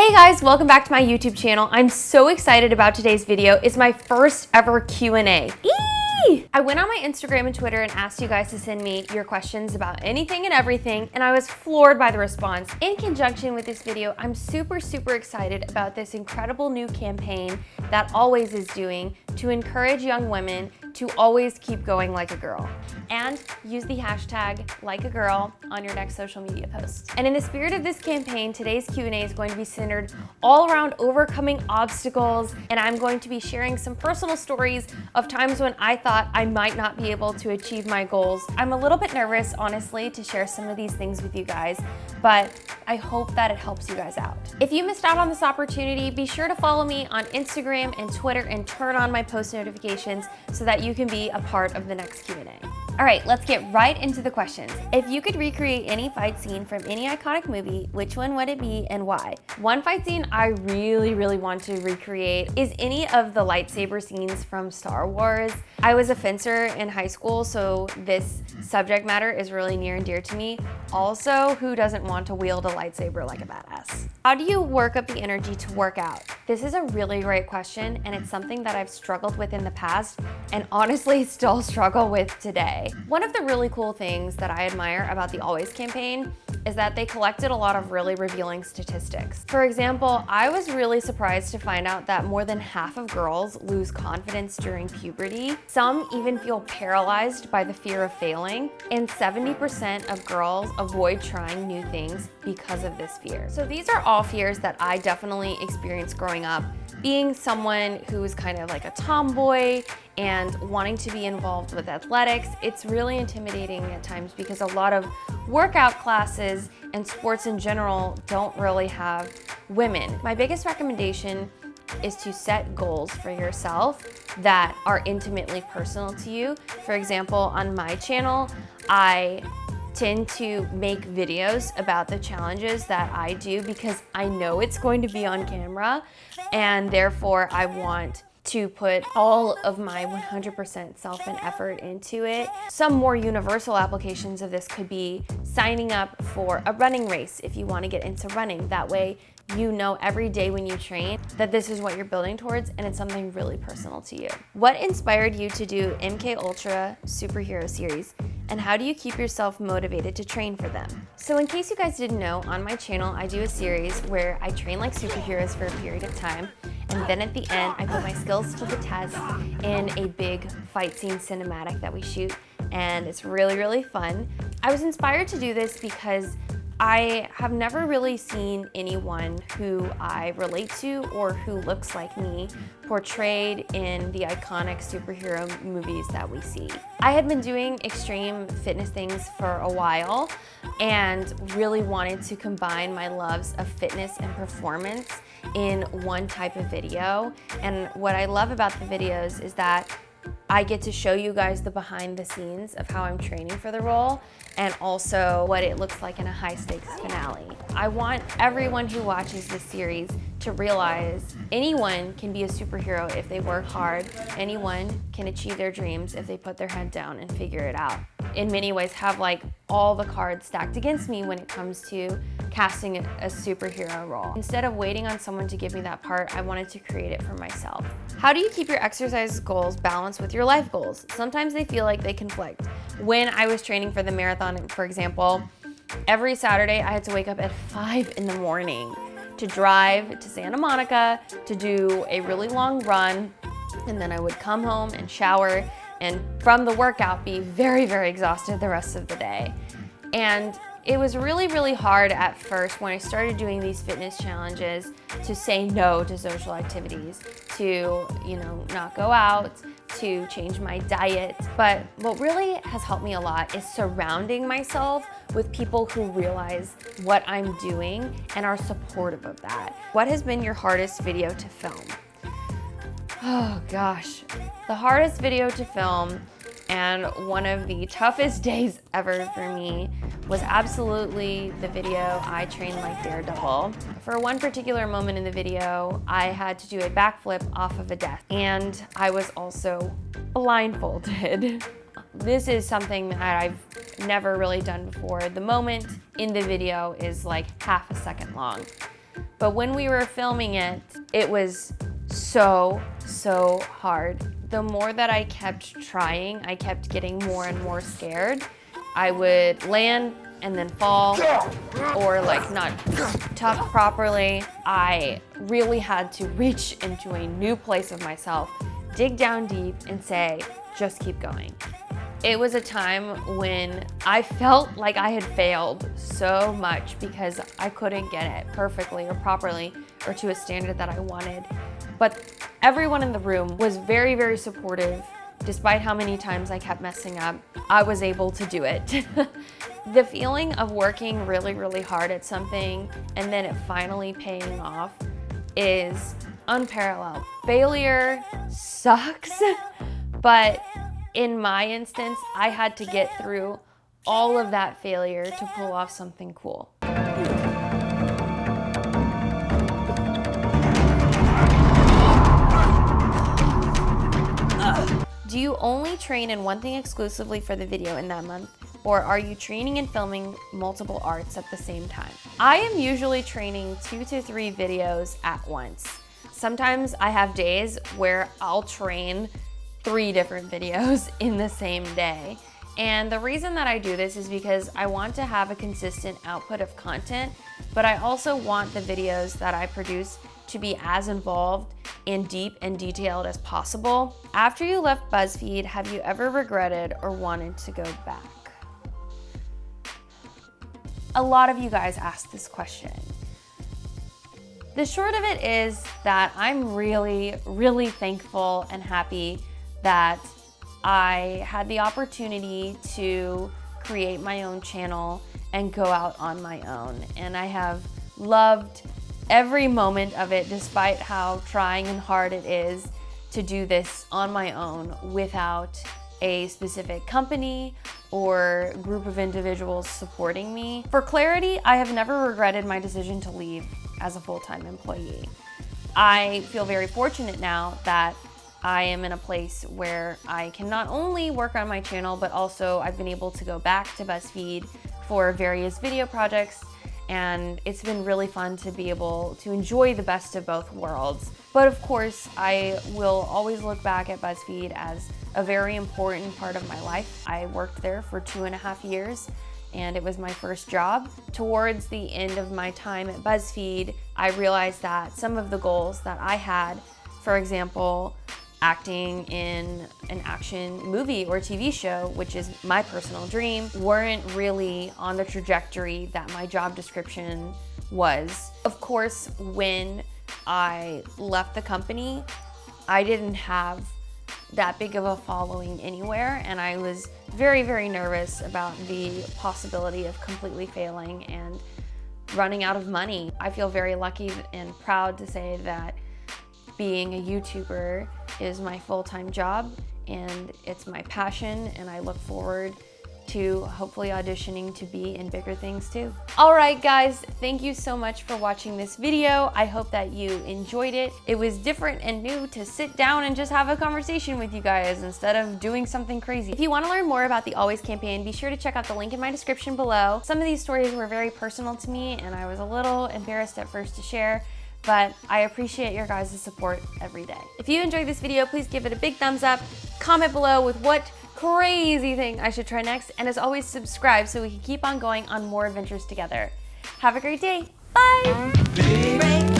Hey guys, welcome back to my YouTube channel. I'm so excited about today's video. It's my first ever Q&A. I went on my Instagram and Twitter and asked you guys to send me your questions about anything and everything, and I was floored by the response. In conjunction with this video, I'm super excited about this incredible new campaign that Always is doing to encourage young women to always keep going like a girl. And use the hashtag #LikeAGirl on your next social media post. And in the spirit of this campaign, today's Q&A is going to be centered all around overcoming obstacles, and I'm going to be sharing some personal stories of times when I thought I might not be able to achieve my goals. I'm a little bit nervous, honestly, to share some of these things with you guys, but I hope that it helps you guys out. If you missed out on this opportunity, be sure to follow me on Instagram and Twitter and turn on my post notifications so that you can be a part of the next Q&A. All right, let's get right into the questions. If you could recreate any fight scene from any iconic movie, which one would it be and why? One fight scene I really want to recreate is any of the lightsaber scenes from Star Wars. I was a fencer in high school, so this subject matter is really near and dear to me. Also, who doesn't want to wield a lightsaber like a badass? How do you work up the energy to work out? This is a really great question, and it's something that I've struggled with in the past and honestly still struggle with today. One of the really cool things that I admire about the Always campaign is that they collected a lot of really revealing statistics. For example, I was really surprised to find out that more than half of girls lose confidence during puberty. Some even feel paralyzed by the fear of failing, and 70% of girls avoid trying new things because of this fear. So these are all fears that I definitely experienced growing up. Being someone who is kind of like a tomboy and wanting to be involved with athletics, it's really intimidating at times because a lot of workout classes and sports in general don't really have women. My biggest recommendation is to set goals for yourself that are intimately personal to you. For example, on my channel, I tend to make videos about the challenges that I do because I know it's going to be on camera, and therefore I want to put all of my 100% self and effort into it. Some more universal applications of this could be signing up for a running race if you want to get into running. That way you know every day when you train that this is what you're building towards, and it's something really personal to you. What inspired you to do Mkultra superhero series, and how do you keep yourself motivated to train for them? So in case you guys didn't know, on my channel I do a series where I train like superheroes for a period of time, and then at the end I put my skills to the test in a big fight scene cinematic that we shoot, and it's really fun. I was inspired to do this because I have never really seen anyone who I relate to or who looks like me portrayed in the iconic superhero movies that we see. I had been doing extreme fitness things for a while and really wanted to combine my loves of fitness and performance in one type of video. And what I love about the videos is that I get to show you guys the behind the scenes of how I'm training for the role and also what it looks like in a high stakes finale. I want everyone who watches this series to realize anyone can be a superhero if they work hard. Anyone can achieve their dreams if they put their head down and figure it out. In many ways, have like all the cards stacked against me when it comes to casting a superhero role. Instead of waiting on someone to give me that part, I wanted to create it for myself. How do you keep your exercise goals balanced with your life goals? Sometimes they feel like they conflict. When I was training for the marathon, for example, every Saturday I had to wake up at 5 in the morning to drive to Santa Monica to do a really long run, and then I would come home and shower, and from the workout be very exhausted the rest of the day. And it was really hard at first when I started doing these fitness challenges to say no to social activities, to, not go out, to change my diet. But what really has helped me a lot is surrounding myself with people who realize what I'm doing and are supportive of that. What has been your hardest video to film? Oh gosh, the hardest video to film and one of the toughest days ever for me was absolutely the video I trained like Daredevil. For one particular moment in the video, I had to do a backflip off of a desk, and I was also blindfolded. This is something that I've never really done before. The moment in the video is like half a second long. but when we were filming it, it was so hard. The more that I kept trying, I kept getting more and more scared. I would land and then fall, or like not tuck properly. I really had to reach into a new place of myself, dig down deep and say, just keep going. It was a time when I felt like I had failed so much because I couldn't get it perfectly or properly or to a standard that I wanted. But everyone in the room was very supportive. Despite how many times I kept messing up, I was able to do it. The feeling of working really hard at something and then it finally paying off is unparalleled. Failure sucks, but in my instance, I had to get through all of that failure to pull off something cool. Do you only train in one thing exclusively for the video in that month, or are you training and filming multiple arts at the same time? I am usually training 2 to 3 videos at once. Sometimes I have days where I'll train 3 different videos in the same day. And the reason that I do this is because I want to have a consistent output of content, but I also want the videos that I produce to be as involved and deep and detailed as possible. After you left BuzzFeed, have you ever regretted or wanted to go back? A lot of you guys asked this question. The short of it is that I'm really thankful and happy that I had the opportunity to create my own channel and go out on my own. And I have loved every moment of it, despite how trying and hard it is to do this on my own without a specific company or group of individuals supporting me. For clarity, I have never regretted my decision to leave as a full-time employee. I feel very fortunate now that I am in a place where I can not only work on my channel, but also I've been able to go back to BuzzFeed for various video projects, and it's been really fun to be able to enjoy the best of both worlds. But of course, I will always look back at BuzzFeed as a very important part of my life. I worked there for 2.5 years, and it was my first job. Towards the end of my time at BuzzFeed, I realized that some of the goals that I had, for example, acting in an action movie or TV show, which is my personal dream, weren't really on the trajectory that my job description was. Of course, when I left the company, I didn't have that big of a following anywhere, and I was very nervous about the possibility of completely failing and running out of money. I feel very lucky and proud to say that being a YouTuber is my full-time job and it's my passion, and I look forward to hopefully auditioning to be in bigger things too. All right guys, thank you so much for watching this video. I hope that you enjoyed it. It was different and new to sit down and just have a conversation with you guys instead of doing something crazy. If you want to learn more about the Always campaign, be sure to check out the link in my description below. Some of these stories were very personal to me and I was a little embarrassed at first to share, but I appreciate your guys' support every day. If you enjoyed this video, please give it a big thumbs up, comment below with what crazy thing I should try next, and as always, subscribe so we can keep on going on more adventures together. Have a great day. Bye!